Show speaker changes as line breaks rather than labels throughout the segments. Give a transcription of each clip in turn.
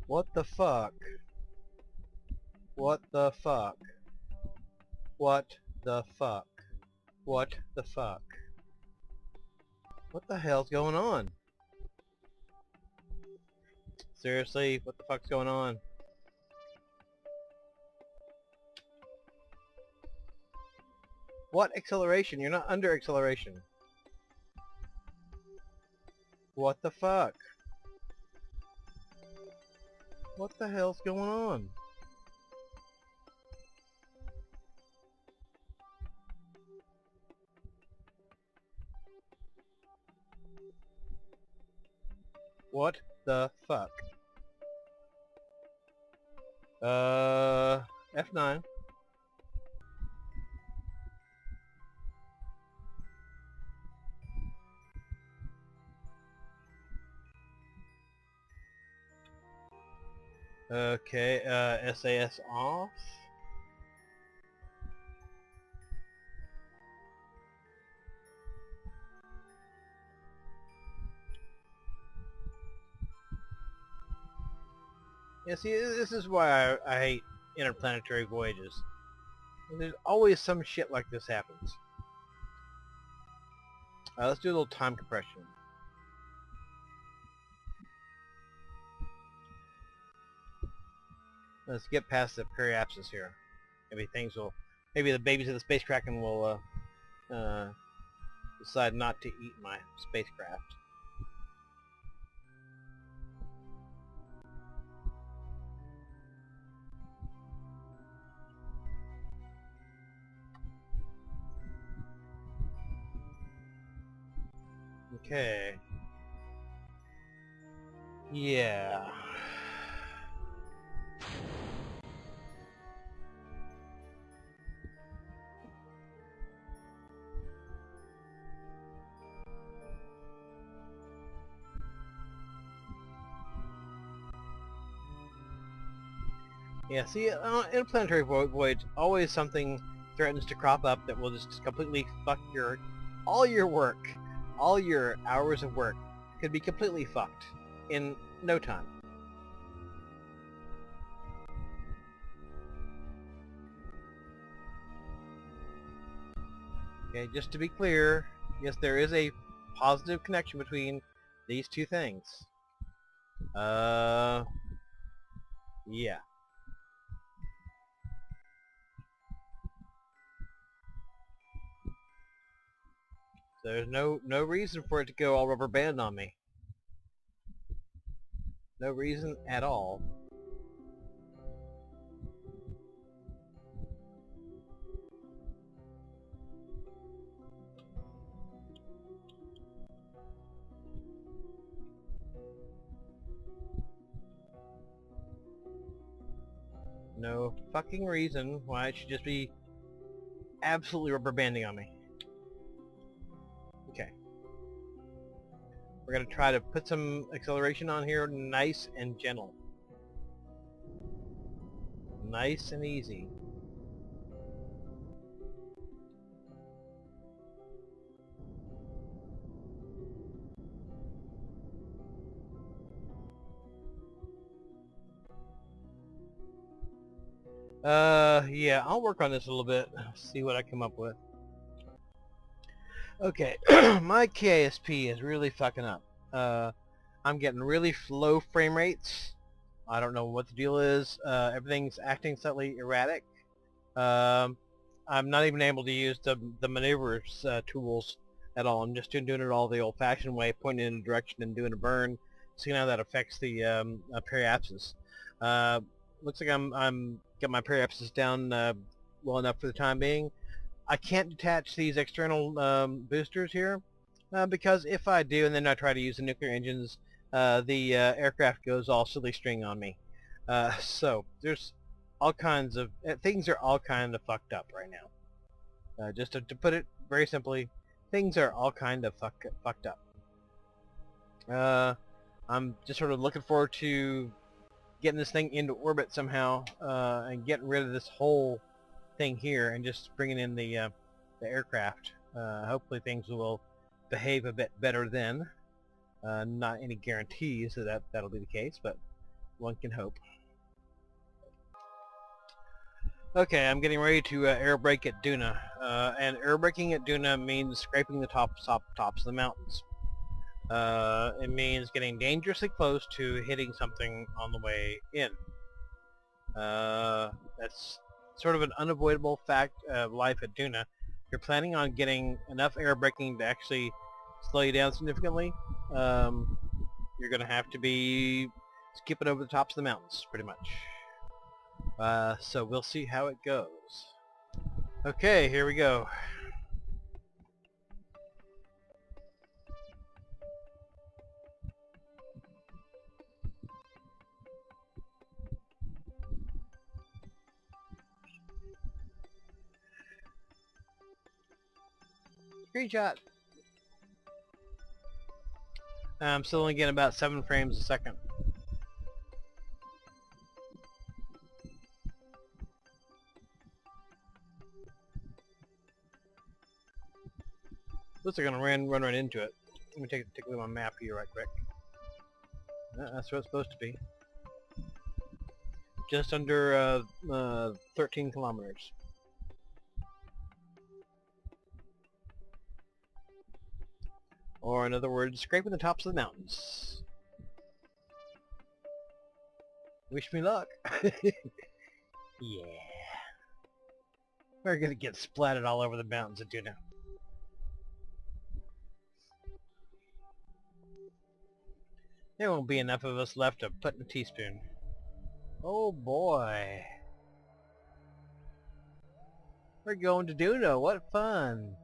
What the fuck? What the fuck? What the fuck? What the fuck? What the hell's going on? Seriously, what the fuck's going on? What acceleration? You're not under acceleration. What the fuck? What the hell's going on? What the fuck? F9. Okay, SAS off. Yeah, see, this is why I hate interplanetary voyages. There's always some shit like this happens. Let's do a little time compression. Let's get past the periapsis here. Maybe the babies of the space kraken will decide not to eat my spacecraft. Okay. Yeah. Yeah, see, in a planetary voyage, always something threatens to crop up that will just completely fuck all your work, all your hours of work could be completely fucked in no time. Okay, just to be clear, yes, there is a positive connection between these two things. Yeah. There's no reason for it to go all rubber band on me. No reason at all. No fucking reason why it should just be absolutely rubber banding on me. Okay. We're going to try to put some acceleration on here, nice and gentle. Nice and easy. Yeah, I'll work on this a little bit, see what I come up with. Okay, my KSP is really fucking up. I'm getting really low frame rates. I don't know what the deal is. Everything's acting slightly erratic. I'm not even able to use the maneuvers tools at all. I'm just doing it all the old-fashioned way, pointing in a direction and doing a burn, seeing how that affects the periapsis. Looks like I'm got my periapsis down well enough for the time being. I can't detach these external boosters here because if I do and then I try to use the nuclear engines, the aircraft goes all silly string on me. So there's all kinds of things are all kind of fucked up right now. Just to put it very simply, things are all kind of fucked up. I'm just sort of looking forward to getting this thing into orbit somehow and getting rid of this whole thing here and just bringing in the aircraft. Hopefully things will behave a bit better then. Not any guarantees that'll be the case, but One can hope. Okay, I'm getting ready to aerobrake at Duna. And aerobraking at Duna means scraping the tops of the mountains. It means getting dangerously close to hitting something on the way in. That's sort of an unavoidable fact of life at Duna. If you're planning on getting enough aerobraking to actually slow you down significantly, you're going to have to be skipping over the tops of the mountains, pretty much. So we'll see how it goes. Okay, here we go. Screenshot! I'm still only getting about 7 frames a second. Looks like I'm gonna run right into it. Let me take a look at my map here right quick. That's what it's supposed to be. Just under 13 kilometers. Or in other words, scraping the tops of the mountains. Wish me luck. Yeah. We're gonna get splattered all over the mountains of Duna. There won't be enough of us left to put in a teaspoon. Oh boy. We're going to Duna. What fun.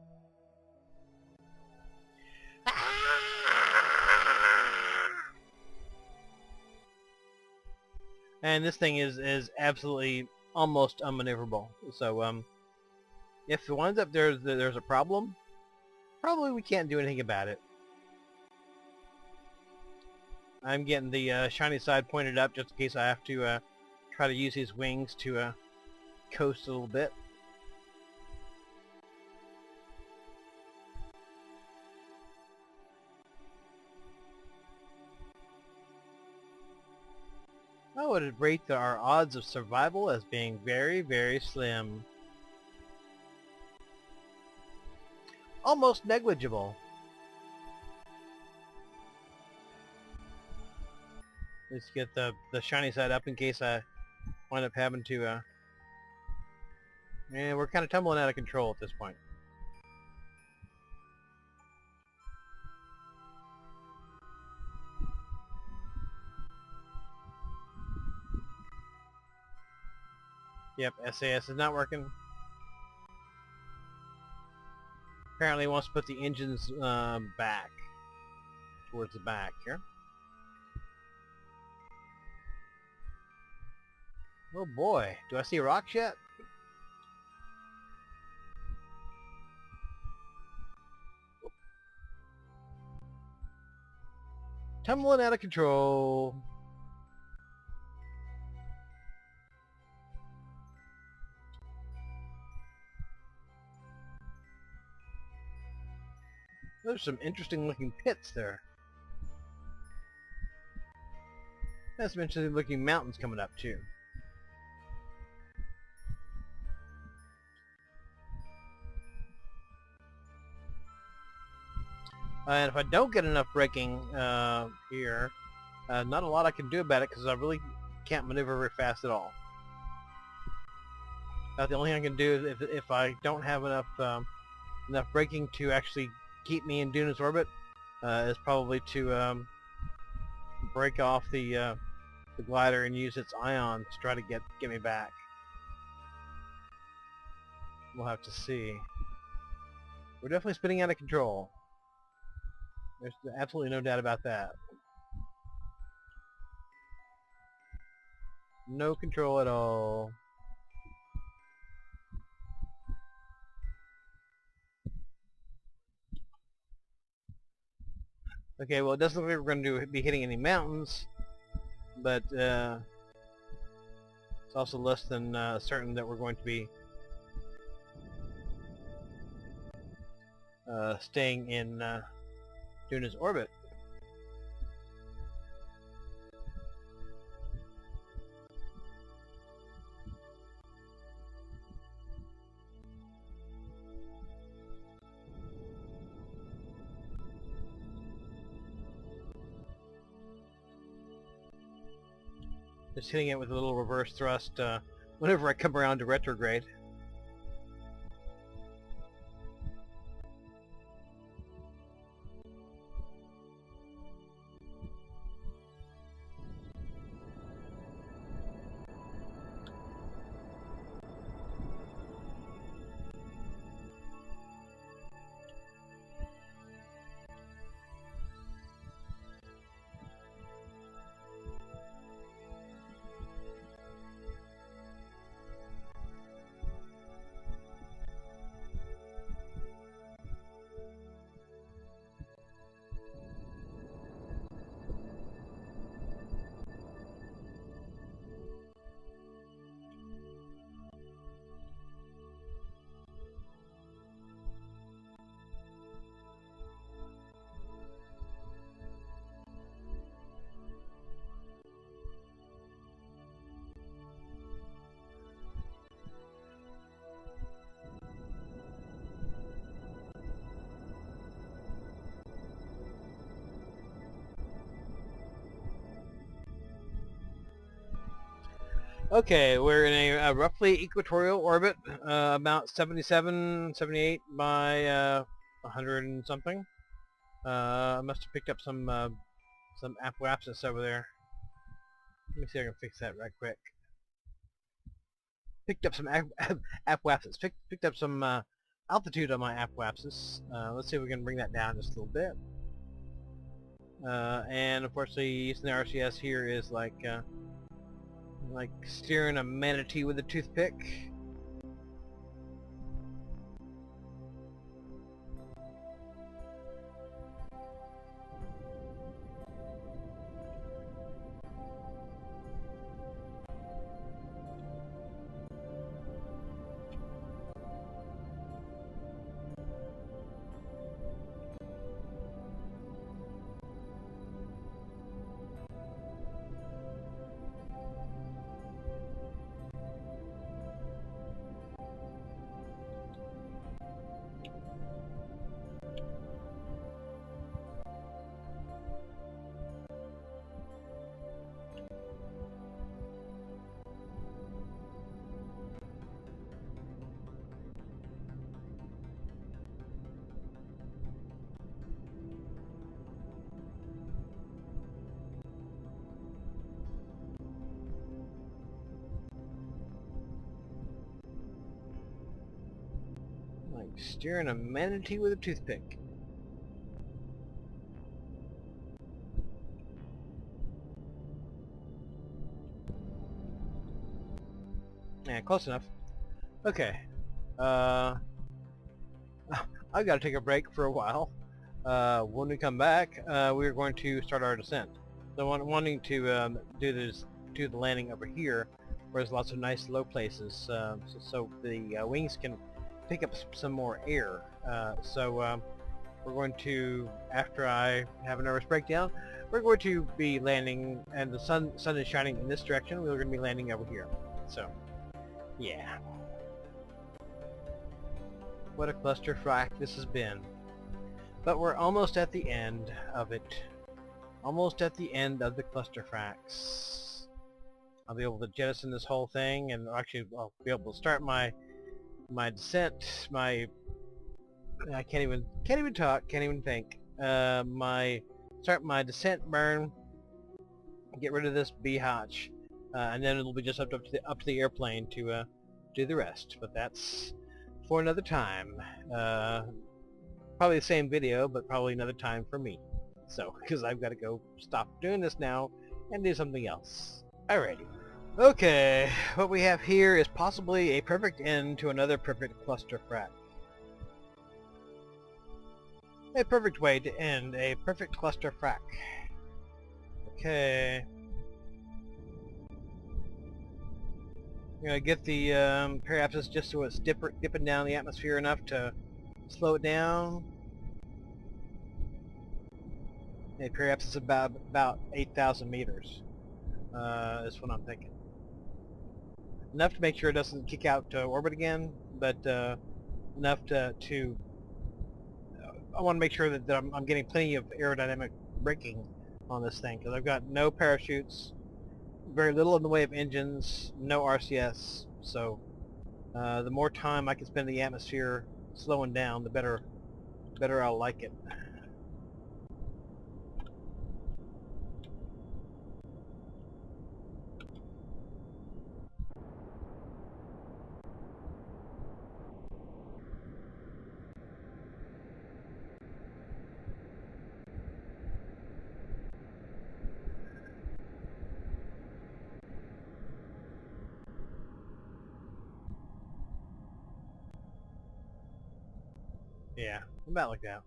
And this thing is absolutely almost unmaneuverable. So if it winds up there's a problem, probably we can't do anything about it. I'm getting the shiny side pointed up just in case I have to try to use his wings to coast a little bit. I would rate our odds of survival as being very, very slim. Almost negligible. Let's get the shiny side up in case I wind up having to and we're kind of tumbling out of control at this point. Yep, SAS is not working. Apparently it wants to put the engines back. Towards the back here. Oh boy, do I see rocks yet? Tumbling out of control. There's some interesting looking pits there. There's some interesting looking mountains coming up too. And if I don't get enough braking here, not a lot I can do about it because I really can't maneuver very fast at all. The only thing I can do is if I don't have enough braking to actually keep me in Duna's orbit, is probably to break off the glider and use its ions to try to get me back. We'll have to see. We're definitely spinning out of control. There's absolutely no doubt about that. No control at all. Okay, well it doesn't look like we're going to be hitting any mountains, but it's also less than certain that we're going to be staying in Duna's orbit. Just hitting it with a little reverse thrust whenever I come around to retrograde. Okay, we're in a roughly equatorial orbit, about 77, 78 by 100 and something. I must have picked up some apoapsis over there. Let me see if I can fix that right quick. Picked up some apoapsis. Picked up some altitude on my apoapsis. Let's see if we can bring that down just a little bit. And unfortunately, using the RCS here is like steering a manatee with a toothpick. Like steering a manatee with a toothpick. Yeah, close enough. Okay. I've got to take a break for a while. When we come back, we're going to start our descent. So wanting to do the landing over here, where there's lots of nice low places, so the wings can pick up some more air. We're going to, after I have a nervous breakdown, we're going to be landing, and the sun is shining in this direction. We're going to be landing over here. So, yeah. What a clusterfuck this has been. But we're almost at the end of it. Almost at the end of the clusterfucks. I'll be able to jettison this whole thing, and actually I'll be able to start my descent. I can't even talk. Can't even think. Start my descent burn. Get rid of this B-hotch, and then it'll be just up to the airplane to do the rest. But that's for another time. Probably the same video, but probably another time for me. So, because I've got to go stop doing this now and do something else. Alrighty. Okay, what we have here is possibly a perfect end to another perfect clusterfuck. A perfect way to end a perfect clusterfuck. Okay. I'm gonna get the periapsis just so it's dipping down the atmosphere enough to slow it down. The periapsis is about 8,000 meters. Is what I'm thinking. Enough to make sure it doesn't kick out to orbit again, but enough to I want to make sure that I'm getting plenty of aerodynamic braking on this thing, because I've got no parachutes, very little in the way of engines, no RCS, so the more time I can spend in the atmosphere slowing down, the better I'll like it. Yeah, about like that.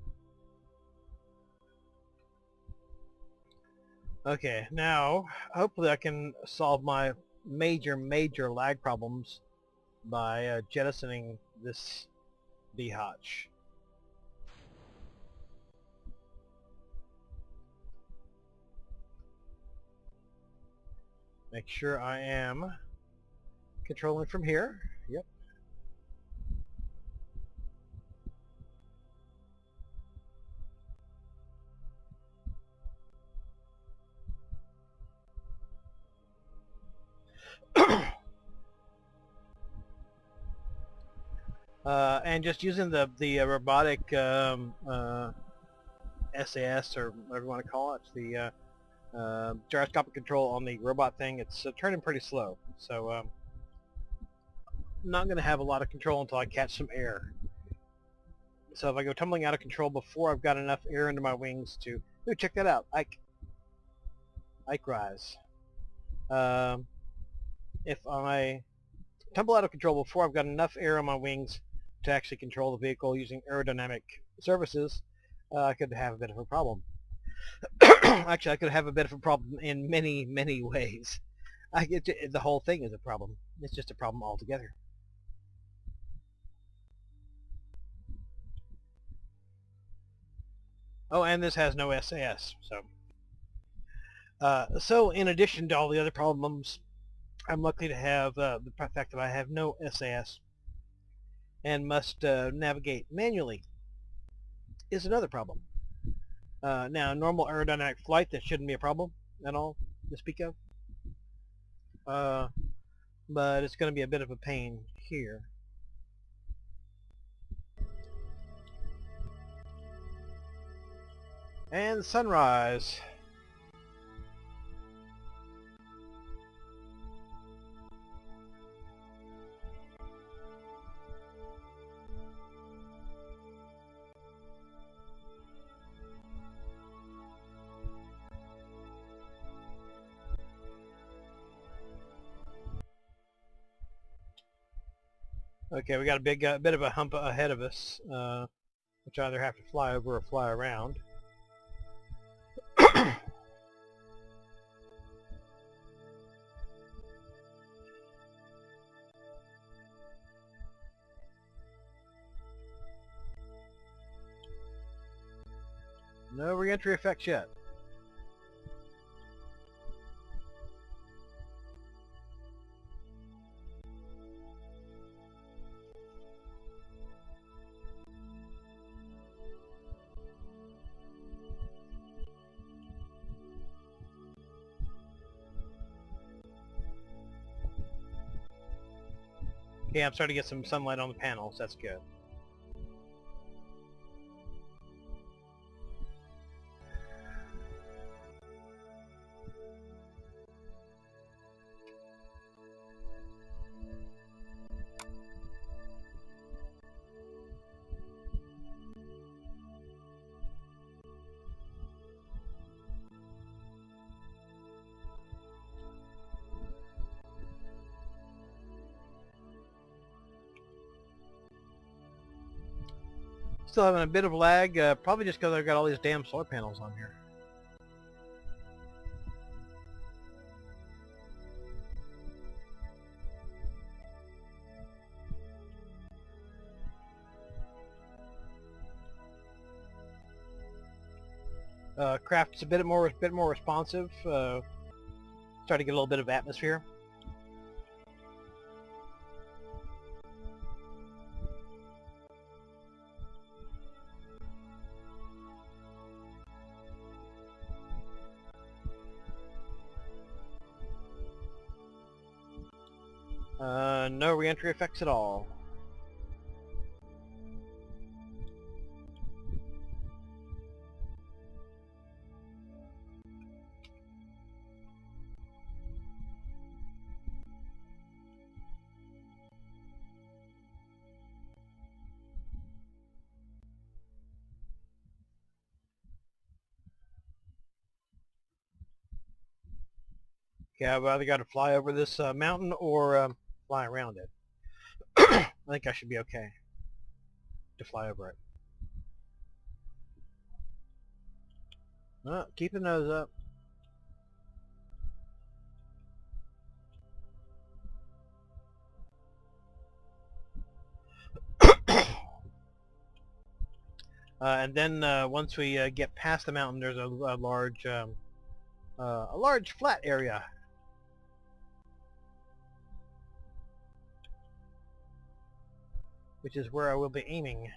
Okay, now hopefully I can solve my major lag problems by jettisoning this B-hotch. Make sure I am controlling from here. Yep. And just using the robotic SAS, or whatever you want to call it, the gyroscopic control on the robot thing, it's turning pretty slow. So I'm not going to have a lot of control until I catch some air. So if I go tumbling out of control before I've got enough air into my wings to... Ooh, check that out. Ike rise. If I tumble out of control before I've got enough air on my wings to actually control the vehicle using aerodynamic services, I could have a bit of a problem. Actually, I could have a bit of a problem in many ways. The whole thing is a problem. It's just a problem altogether. Oh, and this has no SAS, so... so in addition to all the other problems, I'm lucky to have the fact that I have no SAS and must navigate manually is another problem. Now, normal aerodynamic flight, that shouldn't be a problem at all to speak of. But it's going to be a bit of a pain here. And sunrise. Okay, we got a big bit of a hump ahead of us, which I either have to fly over or fly around. No re-entry effects yet. Okay, I'm starting to get some sunlight on the panels. That's good. Still having a bit of lag, probably just because I've got all these damn solar panels on here. Craft's a bit more responsive. Starting to get a little bit of atmosphere. No re-entry effects at all. Okay, I've either got to fly over this mountain or fly around it. I think I should be okay to fly over it. Keep the nose up. And then once we get past the mountain, there's a large flat area. Which is where I will be aiming.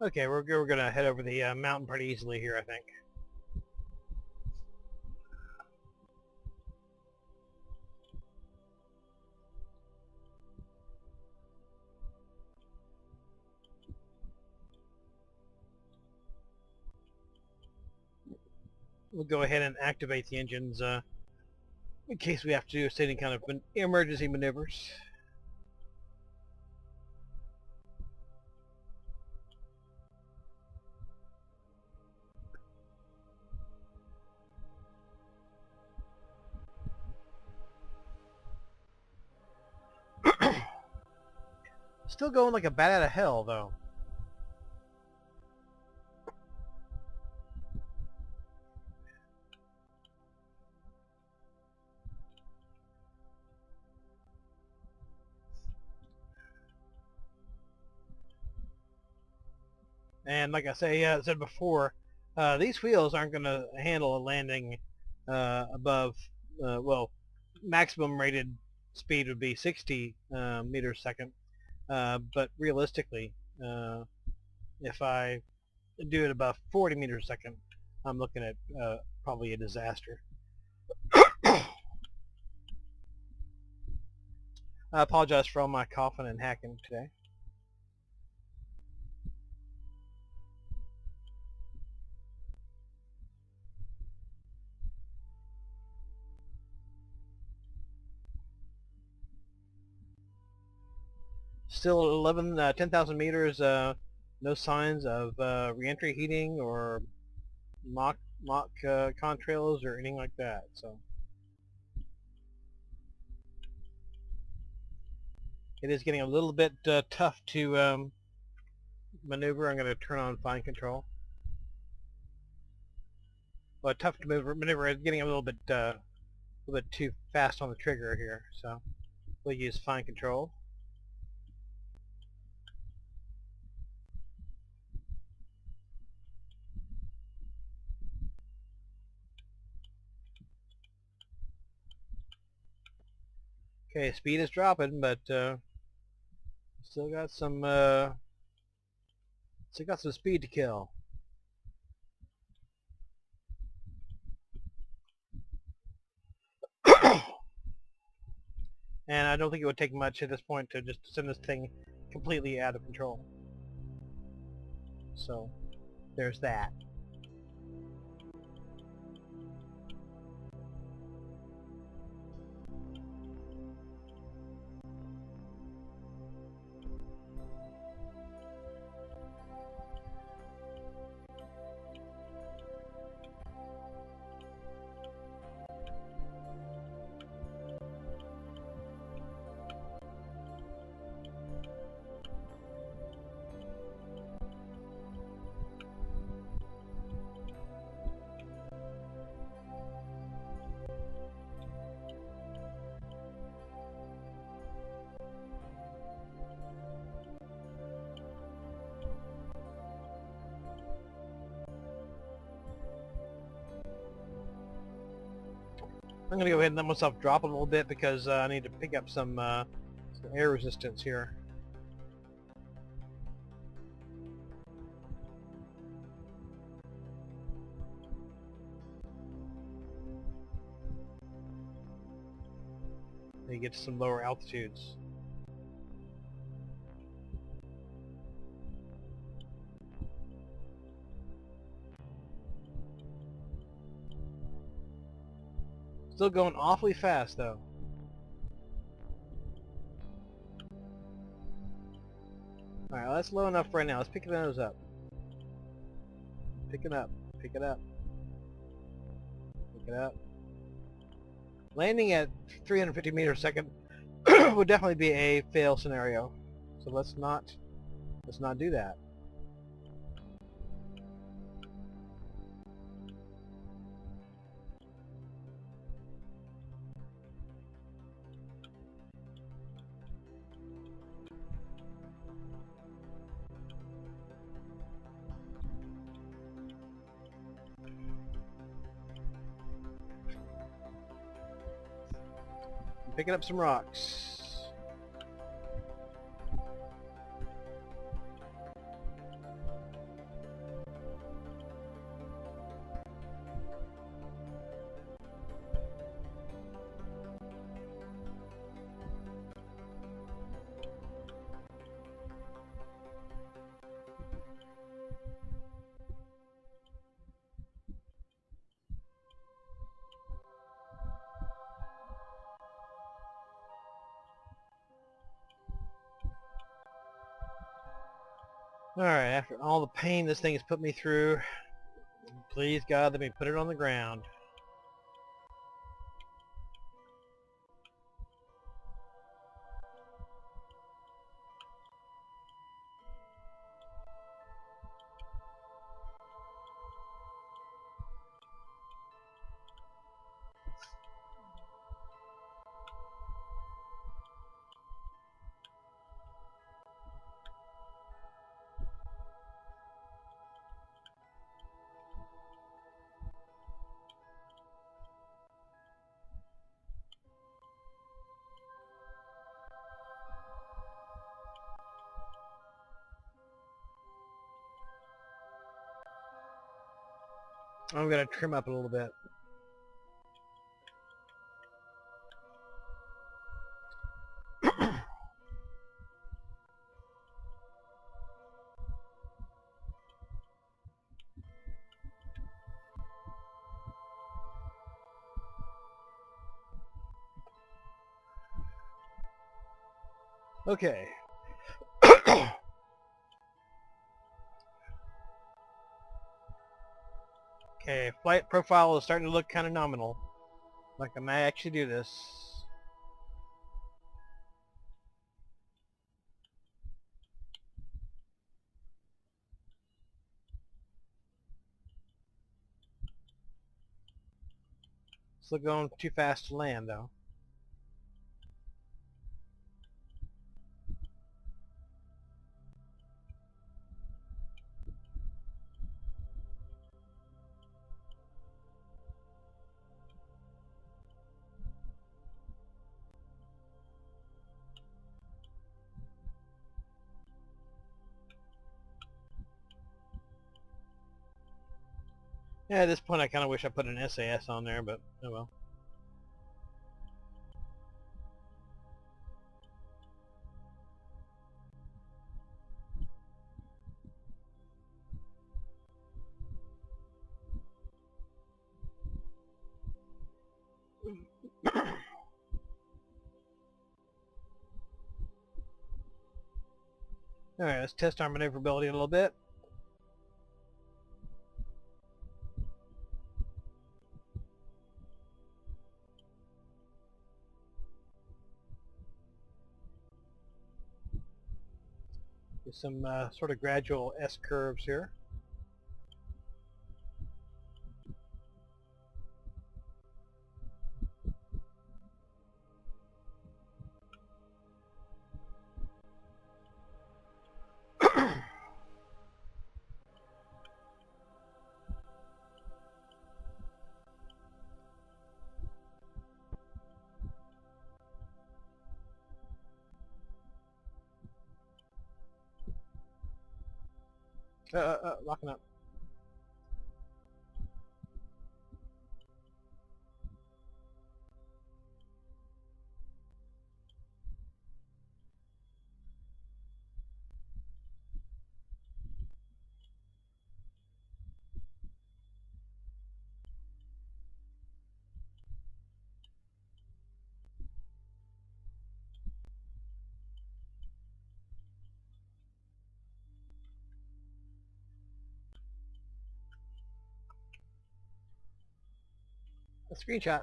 Okay, we're gonna head over the mountain pretty easily here, I think. We'll go ahead and activate the engines in case we have to do any kind of emergency maneuvers. Still going like a bat out of hell, though. And like I said before, these wheels aren't going to handle a landing above, well, maximum rated speed would be 60 meters a second. But realistically, if I do it above 40 meters a second, I'm looking at probably a disaster. I apologize for all my coughing and hacking today. Still at 10,000 meters, no signs of re-entry heating or mock contrails or anything like that. So it is getting a little bit tough to maneuver. I'm going to turn on fine control. Well, tough to maneuver. It's getting a little bit too fast on the trigger here. So we'll use fine control. Okay, speed is dropping, but still got some speed to kill. And I don't think it would take much at this point to just send this thing completely out of control. So there's that. I'm going to go ahead and let myself drop a little bit because I need to pick up some air resistance here. get to some lower altitudes. Still going awfully fast though. Alright, well, that's low enough right now. Let's pick the nose up. Pick it up. Pick it up. Pick it up. Landing at 350 meters a second would definitely be a fail scenario. So let's not do that. Picking up some rocks. Alright, after all the pain this thing has put me through, please God, let me put it on the ground. I'm going to trim up a little bit. Okay. Okay, flight profile is starting to look kind of nominal. Like I may actually do this. Still going too fast to land though. Yeah, at this point I kind of wish I put an SAS on there, but oh well. Alright, let's test our maneuverability a little bit. With some sort of gradual S-curves here. Locking up. a screenshot.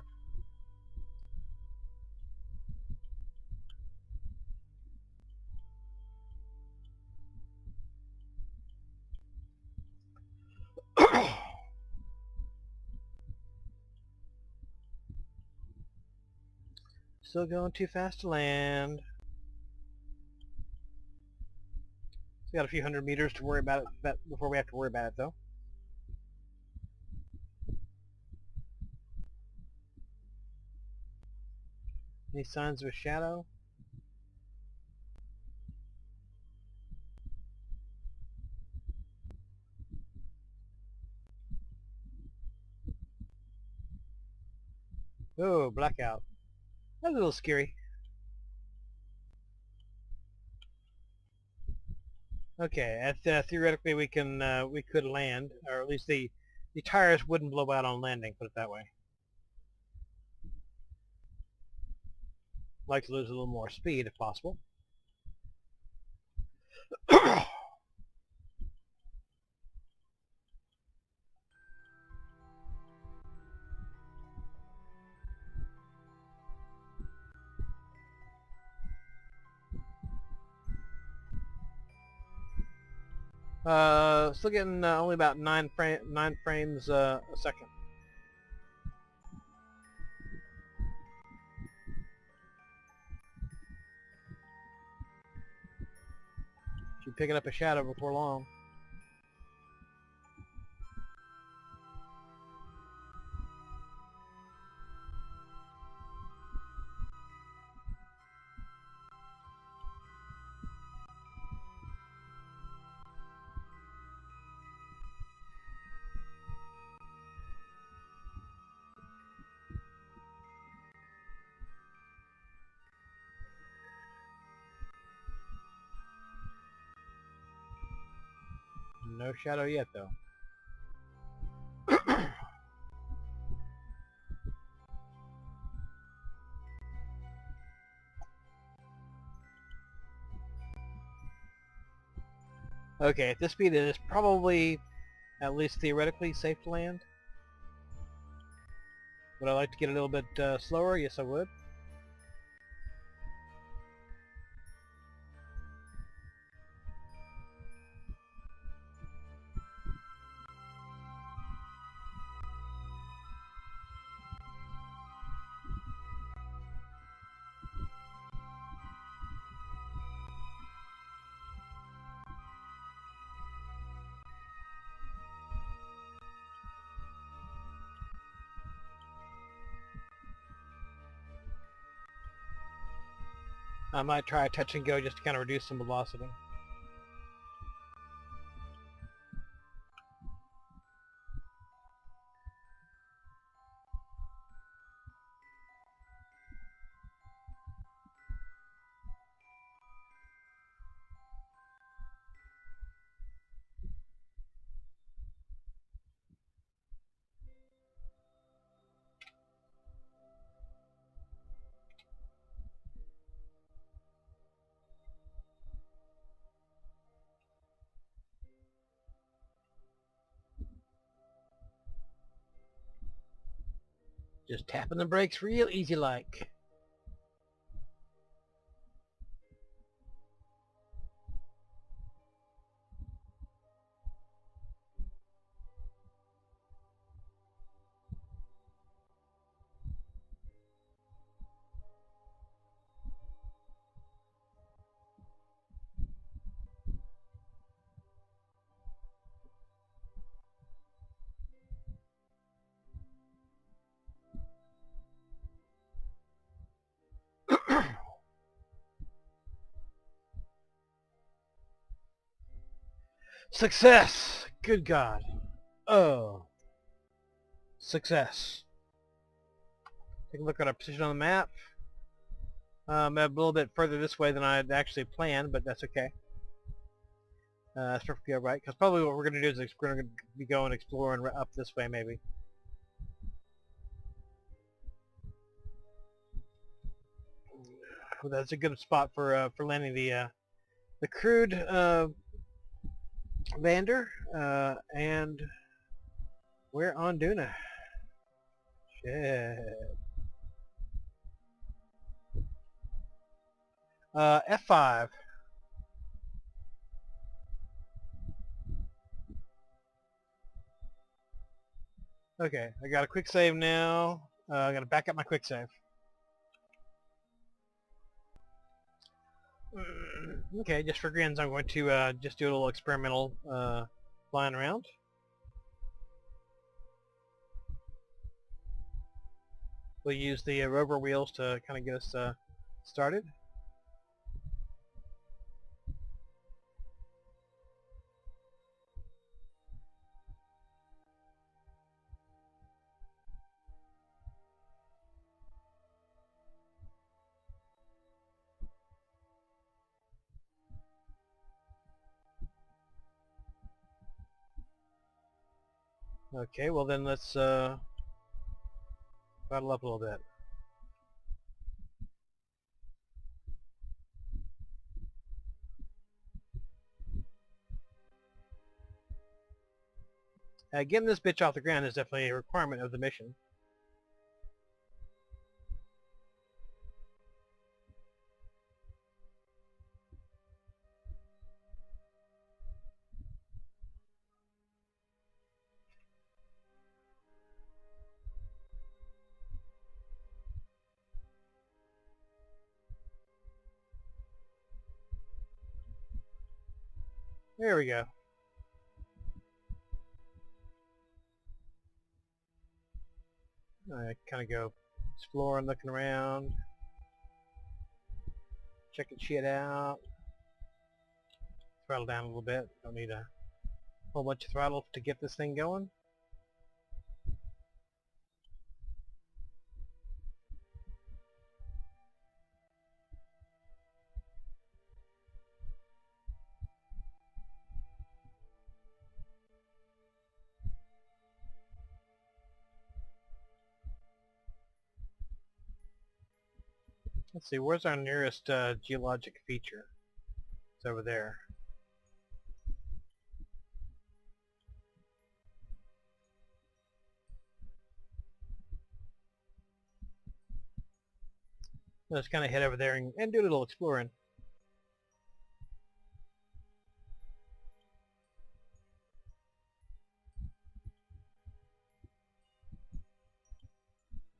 Still going too fast to land. We got a few hundred meters to worry about it before we have to worry about it, though. Any signs of a shadow? Oh, blackout. That's a little scary. Okay, theoretically we could land, or at least the tires wouldn't blow out on landing. Put it that way. I'd like to lose a little more speed if possible. Still getting only about 9 frames a second. Should be picking up a shadow before long. No shadow yet, though. Okay, at this speed it is probably, at least theoretically, safe to land. Would I like to get a little bit slower? Yes, I would. I might try a touch and go just to kind of reduce some velocity. Just tapping the brakes real easy like. Success! Good God. Oh. Success. Take a look at our position on the map. I'm a little bit further this way than I had actually planned, but that's okay. That's perfectly alright, because probably what we're going to do is we're going to be going exploring up this way, maybe. Well, that's a good spot for landing the crewed Vander, and we're on Duna. Good. F5. Okay, I got a quick save now. I gotta back up my quick save. Okay, just for grins, I'm going to just do a little experimental flying around. We'll use the rover wheels to kind of get us started. Okay, well then let's battle up a little bit. Getting this bitch off the ground is definitely a requirement of the mission. There we go. I kind of go exploring, looking around, checking shit out. Throttle down a little bit. Don't need a whole bunch of throttle to get this thing going. Let's see, where's our nearest geologic feature? It's over there. Let's kind of head over there and do a little exploring.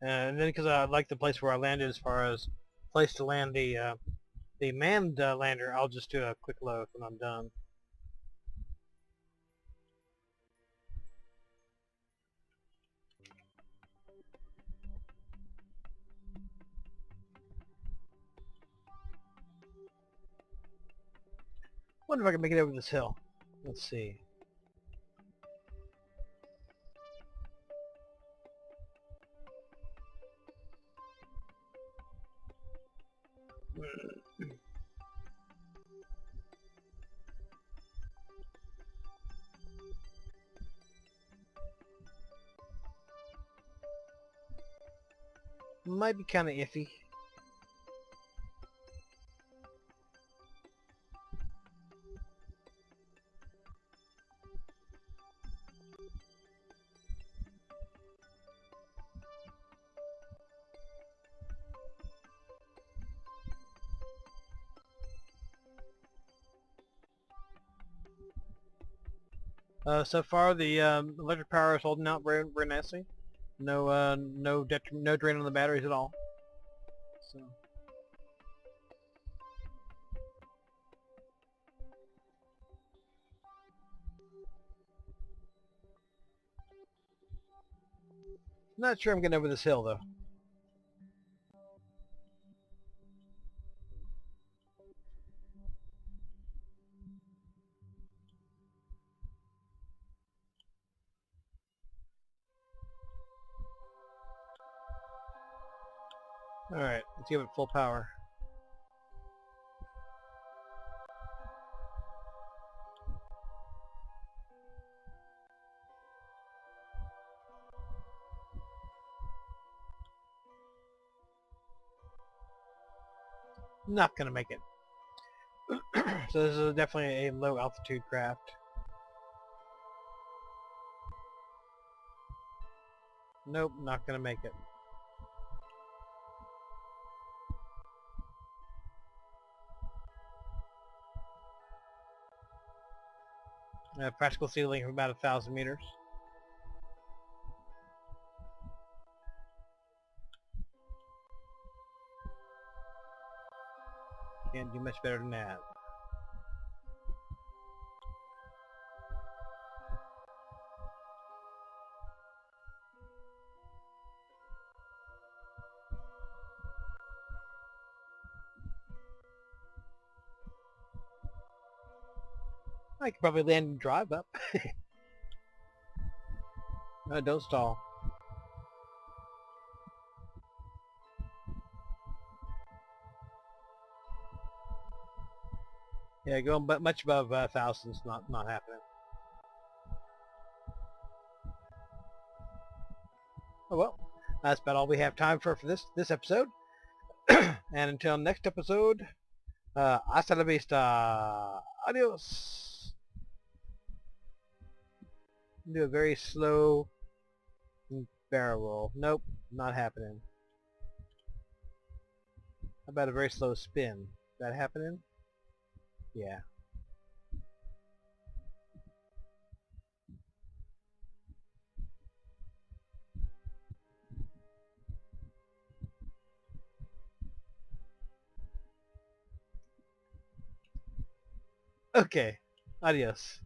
And then because I like the place where I landed as far as place to land the manned lander, I'll just do a quick load when I'm done. Wonder if I can make it over this hill. Let's see. Might be kind of iffy. So far, the electric power is holding out very, very nicely. No drain on the batteries at all. So. Not sure I'm getting over this hill though. Alright, let's give it full power. Not gonna make it. So this is definitely a low altitude craft. Nope, not gonna make it. Practical ceiling of about 1,000 meters. Can't do much better than that. I could probably land and drive up. Don't stall. Yeah, going but much above 1,000's not happening. Oh well, that's about all we have time for this episode. And until next episode, hasta la vista. Adios. Do a very slow barrel roll. Nope, not happening. How about a very slow spin? Is that happening? Yeah. Okay. Adios.